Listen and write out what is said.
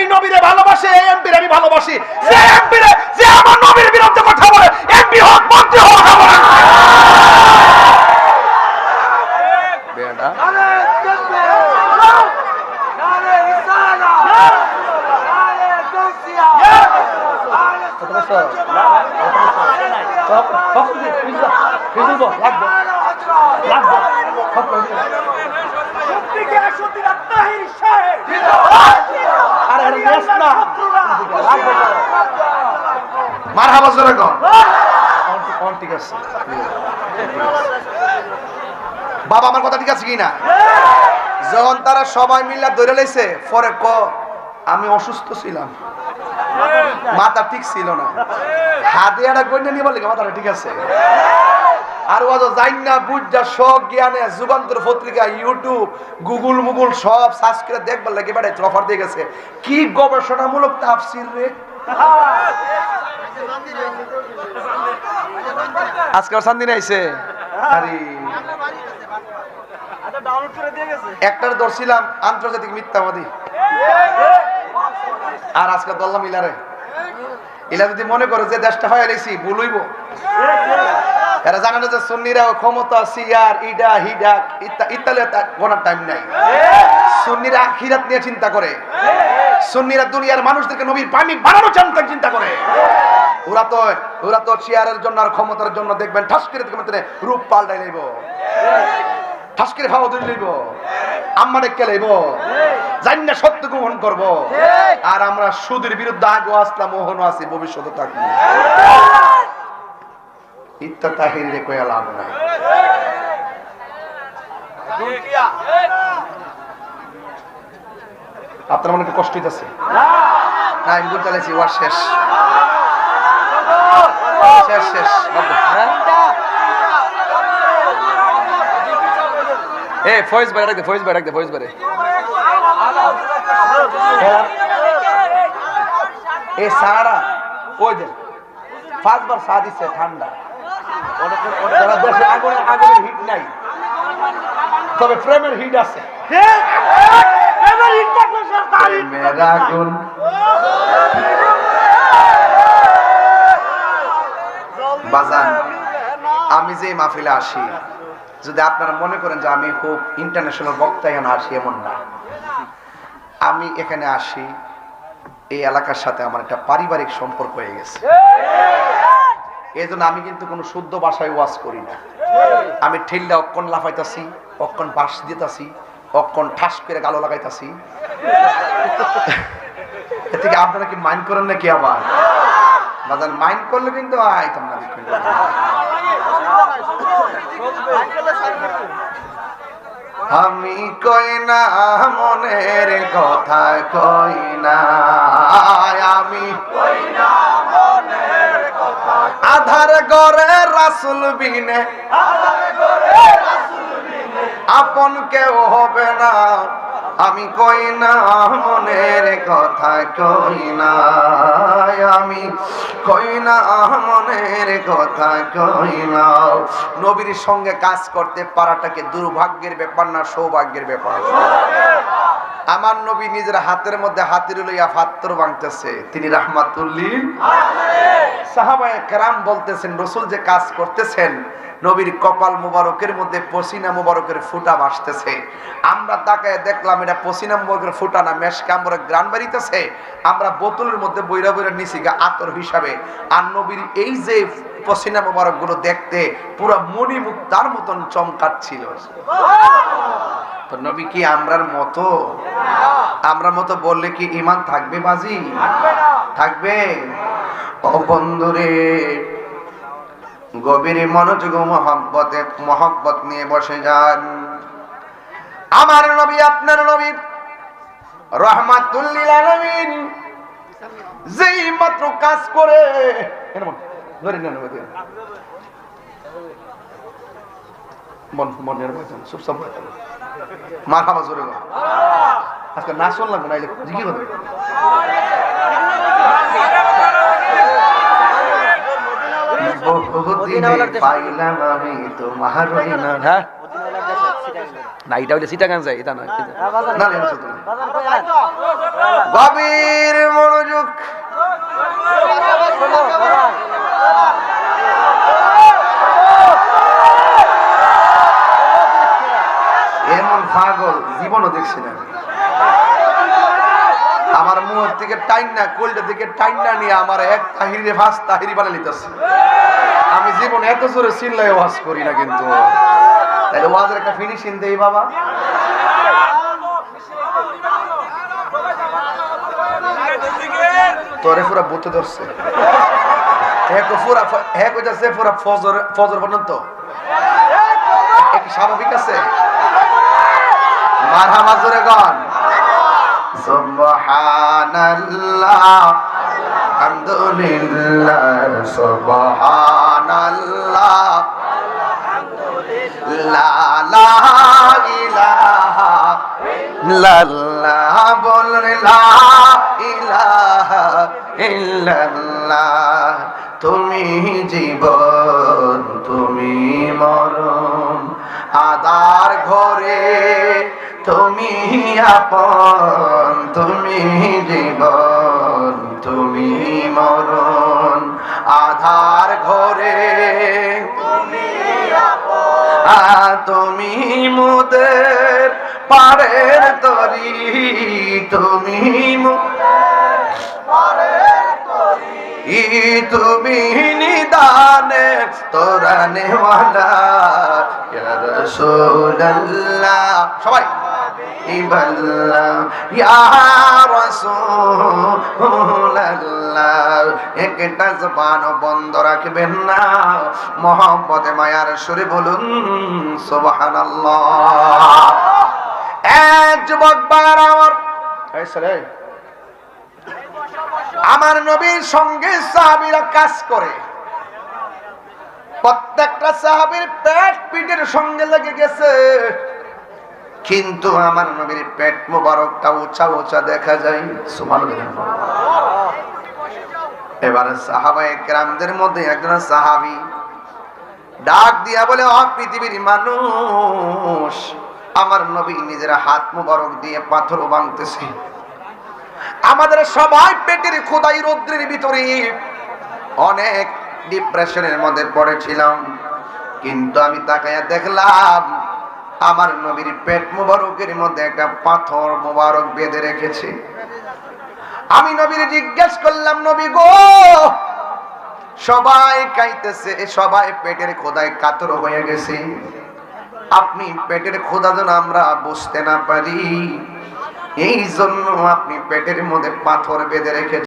MP নবীরে ভালোবাসে, এই এমপির আমি ভালোবাসি। যে এমপিরে যে আমার নবীর বিরুদ্ধে কথা বলে, এমপি হোক মন্ত্রী হোক আমার বেটা মারহাবা জোরে কর। ঠিক আছে বাবা, আমার কথা ঠিক আছে কিনা? যখন তারা সবাই মিলে ধরে লাইছে, পরে ক আমি অসুস্থ ছিলাম, মাথা ঠিক ছিল না, হাতে একটা গন্ডা নিয়ে বলে মাথাটা ঠিক আছে। আর ও যাই না বুঝা সব জ্ঞানে যুগান্তর পত্রিকা, ইউটিউব, গুগল মুগল সব সার্চ করে দেখবার লাগে বেড়াই অফার দিয়ে গেছে। কি গবেষণামূলক তাফসীর রে! আজকে শান্তি নাইছে। আরে একটার ধরছিলাম আন্তর্জাতিক মিথ্যাবাদী, আর আজকে দল্লা মিলারে। এলা যদি মনে করে যে দেশটা হয়ে গেছি ভুলইব, এরা জানে না যে সুন্নিরা ক্ষমতা সিয়ার ইডা হিডা ইত্যাদি কোন টাইম নাই। সুন্নিরা আখিরাত নিয়ে চিন্তা করে, সুন্নিরা দুনিয়ার মানুষদেরকে নবীর প্রেমিক বানানোর চিন্তা করে। ওরা তো চেয়ারের জন্য আর ক্ষমতার জন্য দেখবেন ঠাস করে রূপ পাল্টাই লইব, ঠাস করে খাওয়া ধরে লইব, আম্মা ডেকে লইব, জানি না সত্য গ্রহণ করব। আর আমরা সুদের বিরুদ্ধে আগে আসলাম, মোহনও আছি, ভবিষ্যতে থাকবো। ইত্তা তাহিরে কয়া লাভ নাই। আপনার মনে একটু কষ্ট হইতেছে না? আমি বুঝতে চাইছি ওয়ার শেষ শেষ শেষ। এ ফয়েজ ভাই রাখ দে, ফয়েজ ভাই রাখ দে, ফয়েজ ভাই। এ সারা ওই যে পাঁচবার চা দিচ্ছে ঠান্ডা, দেশে আগুনের হিট নাই, তবে প্রেমের হিট আছে। বাজান, আমি যে মাহফিলে আসি, যদি আপনারা মনে করেন যে আমি খুব ইন্টারন্যাশনাল বক্তা এখানে আসি, এমন না। আমি এখানে আসি, এই এলাকার সাথে আমার একটা পারিবারিক সম্পর্ক হয়ে গেছে। এই জন্য আমি কিন্তু কোনো শুদ্ধ ভাষায় ওয়াজ করি না। আমি ঠেললে অক্ষণ লাফাইতাছি, অক্ষণ বাঁশ দিতাছি, অক্ষণ ঠাস করে গালো লাগাইতাছি। এ থেকে আপনারা কি মাইন্ড করেন নাকি? আবার বাজার মাইন্ড করলে কিন্তু আইতাম না। আমি কই না মনের কথা, কই না আমি কই না মনের কথা। আধার ঘরে রাসূল বিনে, আধার ঘরে রাসূল বিনে আপন কেউ হবে না। আমি কই না মনের কথা, কই না আমি কই না মনের কথা, কই না। নবীর সঙ্গে কাজ করতে পারাটাকে দুর্ভাগ্যের ব্যাপার না সৌভাগ্যের ব্যাপার? আমার নবী নিজের হাতের মধ্যে হাতির লইয়া পাত্র ভাঙতেছে, তিনি রাহমাতুল লিল আলামিন। সাহাবায়ে কেরাম বলতেছেন, রাসূল যে কাজ করতেছেন, নবীর কপাল মুবারকের মধ্যে পসিনা মুবারকের ফুটা ভাসতেছে। আমরা তাকায় দেখলাম এটা পসিনা মুবারকের ফুটা না, মেশকাম্বরের গ্রান বাড়িতেছে। আমরা বোতলের মধ্যে বইরা বইরা নিছি গা আতর হিসাবে। আর নবীর এই যে পসিনা মুবারক গুলো দেখতে পুরো মণিমুক্তার মতন চমকাচ্ছিল। তো নবী কি আমরার মতো? আমরার মতো বললে কি ঈমান থাকবে বাজি? থাকবে? ও বন্ধুরে, গভীর মনোযোগ মহব্বত নিয়ে বসে যান। আমার নবী, আপনার নবী রাহমাতুল লিল আলামিন যেই মাত্র কাজ করে, ধরে নেন মনের বচন চুপচাপ মারহাবা জোরে গো। আজকে না শুনলাম না, জিজ্ঞেস করবে পাইলাম আমি তোমার না, এটা হইলে সিটাগাং যায়, এটা না। গভীর মনোযোগ। এমন পাগল জীবনও দেখছি না। আমার মুখ থেকে টাইনা কোলটা থেকে টাইনা নিয়ে আমার এক তাহিরি ফাঁস তাহিরি বানা লিতেছে। আমি জীবনে এত জোরে চিল্লাই ওয়াজ করি না, কিন্তু তাহলে ওয়াজের একটা ফিনিশিং দেই বাবা। তোরে পুরা বুতে ধরছে, হ্যাঁ কইতাছে পুরা ফজর পর্যন্ত। একটু স্বাভাবিক আছে? মারহামা জোরে গান। সুবহানাল্লাহ আলহামদুলিল্লাহ সুবহানাল্লাহ লা ইলাহা ইল্লাল্লাহ বল লা ইলাহা ইল্লাল্লাহ। তুমি জীবন তুমি মরণ, আদার ঘরে তুমি আপন, তুমি জীবন তুমি মরণ, আধার ঘরে তুমি আপন, তুমি মোদের পারের তরি, তুমি তুমি নিদানে তোরানে ওয়ালা ইয়া রাসূলুল্লাহ। সবাই ইবাল্লাহ ইয়া রাসূলুল্লাহ। একটা জবান বন্ধ রাখবেন না, মোহাম্মদে মায়ার সুরে বলুন সুবহানাল্লাহ। এক যুবক বার আমার নবীর সঙ্গে সাহাবীরা কাজ করে। প্রত্যেকটা সাহাবীর পেট পিঠের সঙ্গে লেগে গেছে, কিন্তু আমার নবীর পেট মোবারকটা উঁচা উঁচা দেখা যায়। সুবহানাল্লাহ। এবারে সাহাবায়ে কেরামদের মধ্যে একজন সাহাবী ডাক দিয়া বলে, ও পৃথিবীর মানুষ, আমার নবী নিজের হাত মোবারক দিয়ে পাথর ভাঙতেছে। আমাদের সবাই পেটের খোদাই রৌদ্রের ভিতরে অনেক ডিপ্রেশনের মধ্যে পড়েছিলাম, কিন্তু আমি তাকায়া দেখলাম আমার নবীর পেট মোবারকের মধ্যে একটা পাথর মোবারক বেঁধে রেখেছে। আমি নবীর জিজ্ঞেস করলাম, নবী গো, সবাই কাইতেছে, সবাই পেটের খোদায় কাতর হয়ে গেছে, আপনি পেটের খোদা যেন আমরা বুঝতে না পারি, এই জন্য আপনি পেটের মধ্যে পাথর বেঁধে রেখেছেন।